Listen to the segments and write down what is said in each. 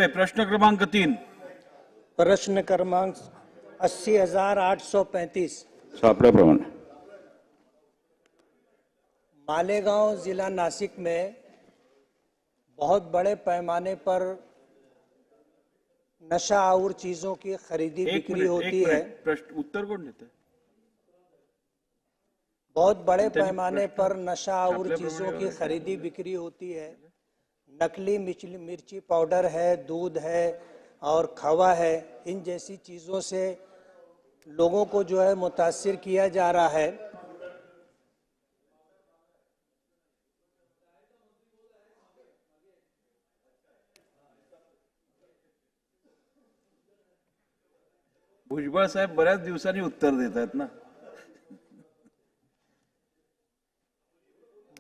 सापळे, प्रश्न क्रमांक 3। प्रश्न क्रमांक 80,835। सापळे प्रमाणे। मालेगांव जिला नासिक में बहुत बड़े पैमाने पर नशा और चीजों की खरीदी बिक्री होती है। प्रश्न उत्तर कौन देता है? बहुत बड़े पैमाने पर नशा और चीजों की खरीदी बिक्री होती है। नकली मिर्ची पाउडर है, दूध है और खवा है। इन जैसी चीजों से लोगों को जो है मुतासिर किया जा रहा है। भुजबळ साहेब बऱ्याच दिवसांनी उत्तर देत आहेत ना।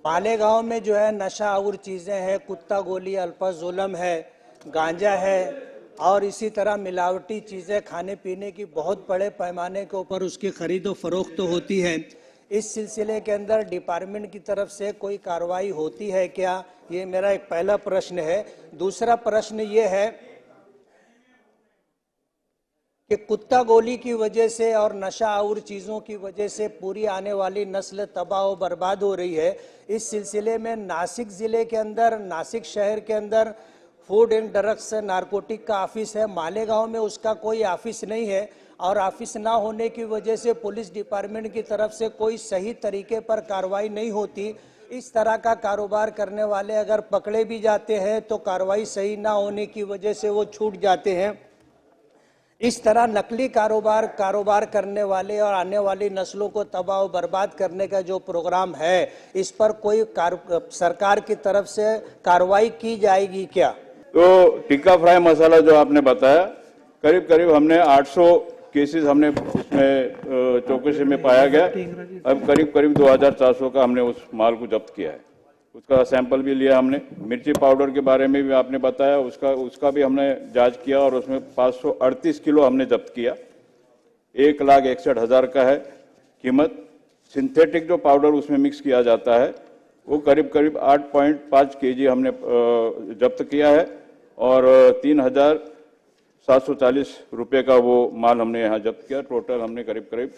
मालेगांव में जो है नशा और चीजें हैं, कुत्ता गोली, अल्फाजुलम है, गांजा है और इसी तरह मिलावटी चीजें खाने पीने की बहुत बड़े पैमाने के ऊपर उसकी खरीद और फरोख्त होती है। इस सिलसिले के अंदर डिपार्टमेंट की तरफ से कोई कार्रवाई होती है क्या? ये मेरा एक पहला प्रश्न है। दूसरा प्रश्न ये है कि कुत्ता गोली की वजह से और नशा और चीज़ों की वजह से पूरी आने वाली नस्ल तबाह और बर्बाद हो रही है। इस सिलसिले में नासिक ज़िले के अंदर, नासिक शहर के अंदर फूड एंड ड्रग्स नारकोटिक का ऑफिस है। मालेगांव में उसका कोई ऑफिस नहीं है और ऑफिस ना होने की वजह से पुलिस डिपार्टमेंट की तरफ से कोई सही तरीके पर कार्रवाई नहीं होती। इस तरह का कारोबार करने वाले अगर पकड़े भी जाते हैं तो कार्रवाई सही ना होने की वजह से वो छूट जाते हैं। इस तरह नकली कारोबार करने वाले और आने वाली नस्लों को तबाह और बर्बाद करने का जो प्रोग्राम है, इस पर कोई सरकार की तरफ से कार्रवाई की जाएगी क्या? तो टिक्का फ्राई मसाला जो आपने बताया, करीब करीब हमने 800 केसेस हमने उसमें चौकसी में पाया गया। अब करीब करीब 2400 का हमने उस माल को जब्त किया है। उसका सैंपल भी लिया हमने। मिर्ची पाउडर के बारे में भी आपने बताया, उसका भी हमने जांच किया और उसमें 538 किलो हमने जब्त किया। 1,61,000 का है कीमत। सिंथेटिक जो पाउडर उसमें मिक्स किया जाता है वो करीब करीब 8.5 kg हमने जब्त किया है और 3,740 रुपये का वो माल हमने यहाँ जब्त किया। टोटल हमने करीब करीब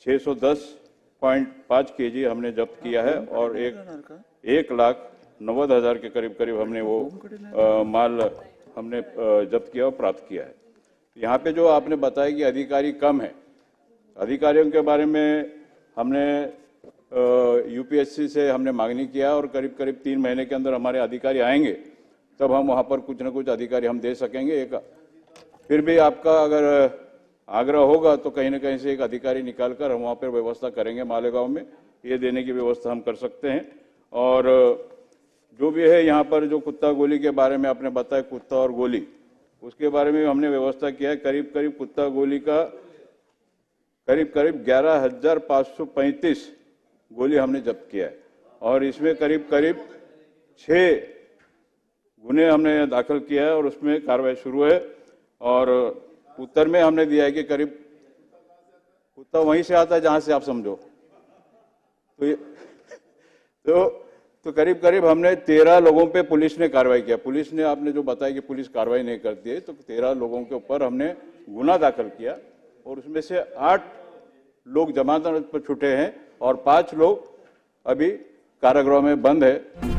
610.5 kg हमने जब्त किया है और 1,90,000 के करीब करीब हमने वो माल हमने जब्त किया और प्राप्त किया है। यहाँ पे जो आपने बताया कि अधिकारी कम है, अधिकारियों के बारे में हमने यूपीएससी से हमने मांगनी किया और करीब करीब 3 महीने के अंदर हमारे अधिकारी आएंगे तब हम वहाँ पर कुछ न कुछ अधिकारी हम दे सकेंगे। फिर भी आपका अगर आग्रह होगा तो कहीं न कहीं से एक अधिकारी निकालकर हम वहाँ पर व्यवस्था करेंगे। मालेगांव में ये देने की व्यवस्था हम कर सकते हैं। और जो भी है यहाँ पर जो कुत्ता गोली के बारे में आपने बताया, कुत्ता और गोली, उसके बारे में हमने व्यवस्था किया है। करीब करीब कुत्ता गोली का करीब करीब 11,535 गोली हमने जब्त किया है और इसमें करीब करीब 6 गुने हमने दाखिल किया है और उसमें कार्रवाई शुरू है। और उत्तर में हमने दिया है कि करीब कुत्ता वहीं से आता है जहां से आप समझो। तो करीब करीब हमने 13 लोगों पे पुलिस ने कार्रवाई किया। पुलिस ने, आपने जो बताया कि पुलिस कार्रवाई नहीं करती है, तो 13 लोगों के ऊपर हमने गुना दाखिल किया और उसमें से 8 लोग जमानत पर छूटे हैं और 5 लोग अभी कारागृह में बंद है।